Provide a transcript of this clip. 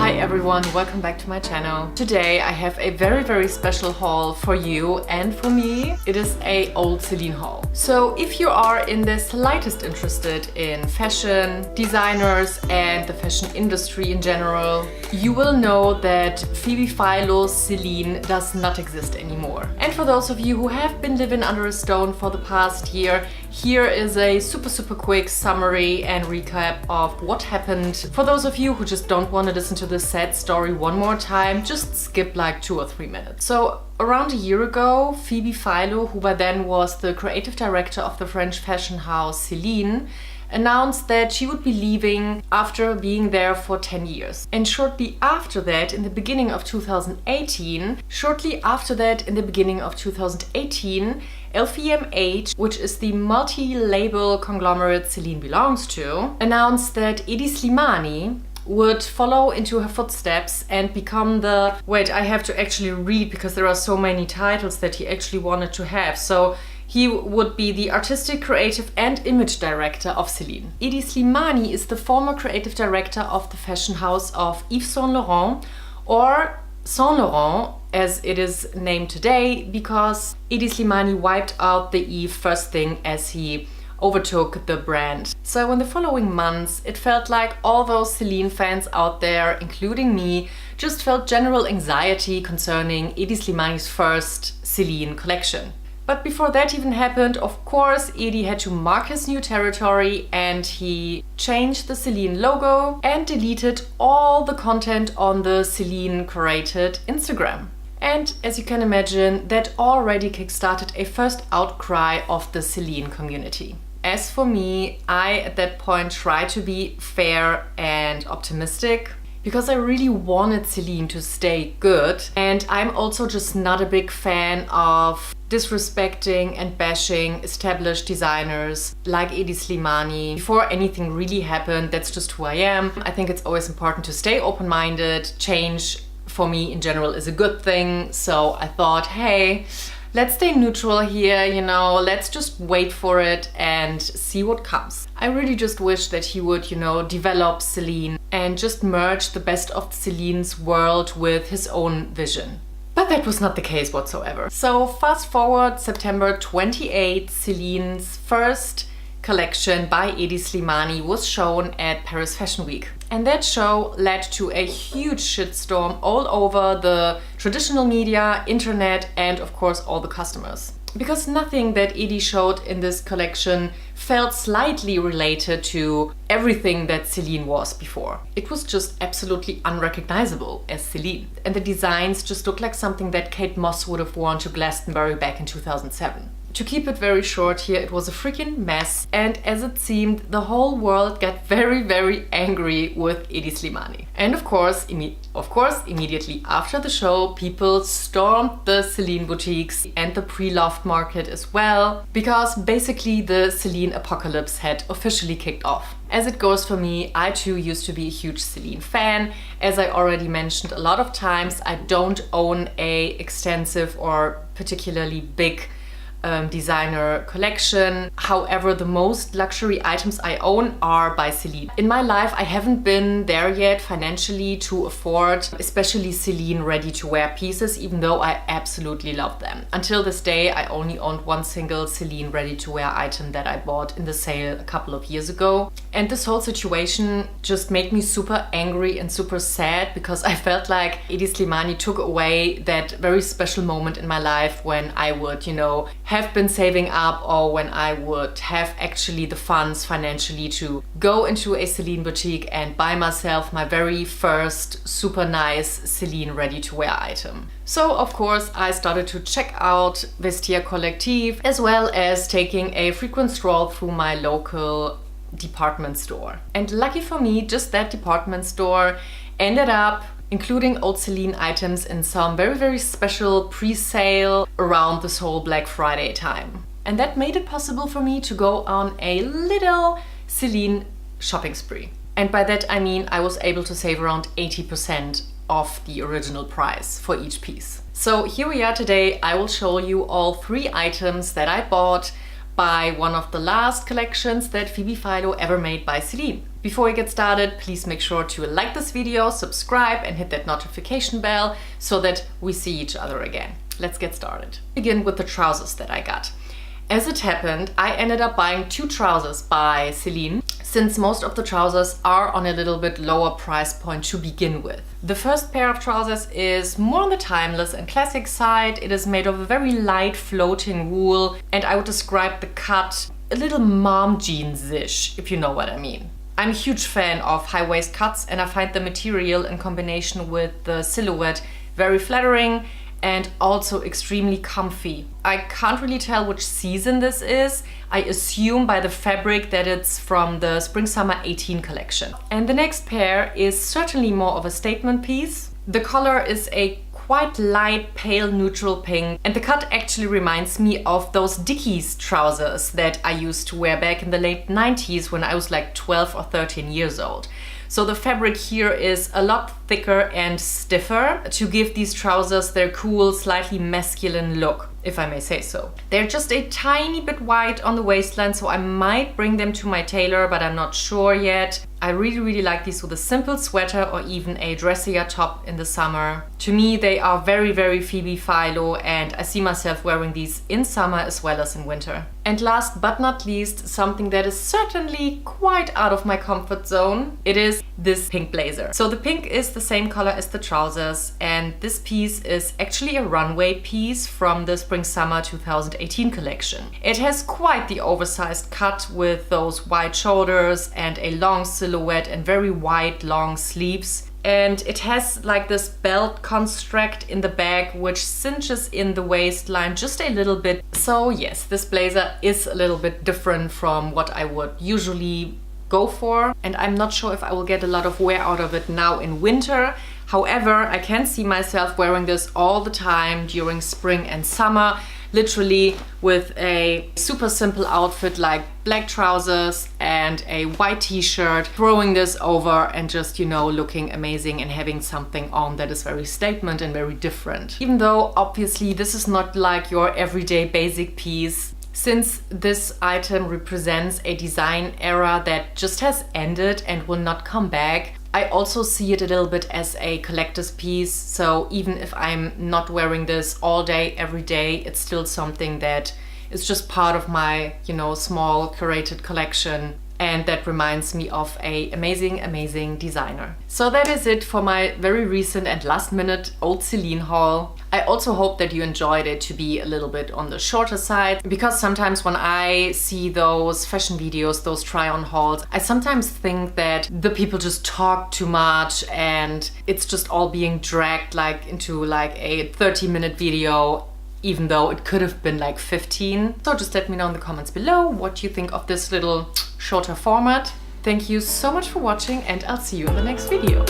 Hi everyone, welcome back to my channel. Today I have a very special haul for you and for me. It is a old Celine haul. So if you are in the slightest interested in fashion, designers and the fashion industry in general, you will know that Phoebe Philo's Celine does not exist anymore. And for those of you who have been living under a stone for the past year, here is a super quick summary and recap of what happened. For those of you who just don't want to listen to this sad story one more time, just skip like 2 or 3 minutes. So around a year ago, Phoebe Philo, who by then was the creative director of the French fashion house Celine, announced that she would be leaving after being there for 10 years. And shortly after that, in the beginning of 2018, LVMH, which is the multi-label conglomerate Celine belongs to, announced that Hedi Slimani would follow into her footsteps and become the... Wait, I have to actually read because there are so many titles that he actually wanted to have. So he would be the artistic, creative and image director of Celine. Hedi Slimani is the former creative director of the fashion house of Yves Saint Laurent, or Saint Laurent as it is named today, because Hedi Slimani wiped out the Yves first thing as he overtook the brand. So in the following months, it felt like all those Celine fans out there, including me, just felt general anxiety concerning Hedi Slimani's first Celine collection. But before that even happened, of course, Hedi had to mark his new territory and he changed the Celine logo and deleted all the content on the Celine curated Instagram. And as you can imagine, that already kickstarted a first outcry of the Celine community. As for me, I at that point tried to be fair and optimistic, because I really wanted Celine to stay good, and I'm also just not a big fan of disrespecting and bashing established designers like Hedi Slimani. Before anything really happened, that's just who I am. I think it's always important to stay open-minded. Change for me in general is a good thing, so I thought, hey, let's stay neutral here, you know, let's just wait for it and see what comes. I really just wish that he would, you know, develop Celine and just merge the best of Celine's world with his own vision. But that was not the case whatsoever. So fast forward September 28, Celine's first collection by Hedi Slimani was shown at Paris Fashion Week. And that show led to a huge shitstorm all over the traditional media, internet, and of course all the customers. Because nothing that Hedi showed in this collection felt slightly related to everything that Celine was before. It was just absolutely unrecognizable as Celine. And the designs just looked like something that Kate Moss would have worn to Glastonbury back in 2007. To keep it very short here, it was a freaking mess, and as it seemed, the whole world got very angry with Hedi Slimani. And of course, immediately after the show, people stormed the Celine boutiques and the pre-loved market as well, because basically the Celine apocalypse had officially kicked off. As it goes for me, I too used to be a huge Celine fan. As I already mentioned a lot of times, I don't own a extensive or particularly big designer collection. However, the most luxury items I own are by Celine. In my life, I haven't been there yet financially to afford especially Celine ready-to-wear pieces, even though I absolutely love them. Until this day, I only owned one single Celine ready-to-wear item that I bought in the sale a couple of years ago. And this whole situation just made me super angry and super sad, because I felt like Hedi Slimani took away that very special moment in my life when I would, you know, have been saving up, or when I would have actually the funds financially to go into a Celine boutique and buy myself my very first super nice Celine ready-to-wear item. So of course I started to check out Vestiaire Collective, as well as taking a frequent stroll through my local department store. And lucky for me, just that department store ended up including old Celine items in some very special pre-sale around this whole Black Friday time. And that made it possible for me to go on a little Celine shopping spree. And by that I mean I was able to save around 80% of the original price for each piece. So here we are today. I will show you all 3 items that I bought by one of the last collections that Phoebe Philo ever made by Celine. Before we get started, please make sure to like this video, subscribe and hit that notification bell so that we see each other again. Let's get started. Begin with the trousers that I got. As it happened, I ended up buying 2 trousers by Celine, since most of the trousers are on a little bit lower price point to begin with. The first pair of trousers is more on the timeless and classic side. It is made of a very light floating wool, and I would describe the cut a little mom jeans-ish, if you know what I mean. I'm a huge fan of high waist cuts, and I find the material in combination with the silhouette very flattering and also extremely comfy. I can't really tell which season this is. I assume by the fabric that it's from the Spring/Summer 18 collection. And the next pair is certainly more of a statement piece. The color is a quite light pale neutral pink, and the cut actually reminds me of those Dickies trousers that I used to wear back in the late 90s when I was like 12 or 13 years old. So the fabric here is a lot thicker and stiffer to give these trousers their cool, slightly masculine look, if I may say so. They're just a tiny bit wide on the waistline, so I might bring them to my tailor, but I'm not sure yet. I really like these with a simple sweater or even a dressier top in the summer. To me, they are very Phoebe Philo, and I see myself wearing these in summer as well as in winter. And last but not least, something that is certainly quite out of my comfort zone. It is this pink blazer. So the pink is the same color as the trousers, and this piece is actually a runway piece from the Spring/Summer 2018 collection. It has quite the oversized cut with those wide shoulders and a long silhouette and very wide long sleeves. And it has like this belt construct in the back which cinches in the waistline just a little bit. So yes, this blazer is a little bit different from what I would usually go for, and I'm not sure if I will get a lot of wear out of it now in winter. However, I can see myself wearing this all the time during spring and summer, literally with a super simple outfit like black trousers and a white t-shirt, throwing this over and just, you know, looking amazing and having something on that is very statement and very different. Even though obviously this is not like your everyday basic piece, since this item represents a design era that just has ended and will not come back, I also see it a little bit as a collector's piece. So even if I'm not wearing this all day, every day, it's still something that is just part of my, you know, small curated collection. And that reminds me of a amazing designer. So that is it for my very recent and last minute old Celine haul. I also hope that you enjoyed it to be a little bit on the shorter side, because sometimes when I see those fashion videos, those try-on hauls, I sometimes think that the people just talk too much and it's just all being dragged like into like a 30-minute video, even though it could have been like 15. So just let me know in the comments below what you think of this little shorter format. Thank you so much for watching, and I'll see you in the next video.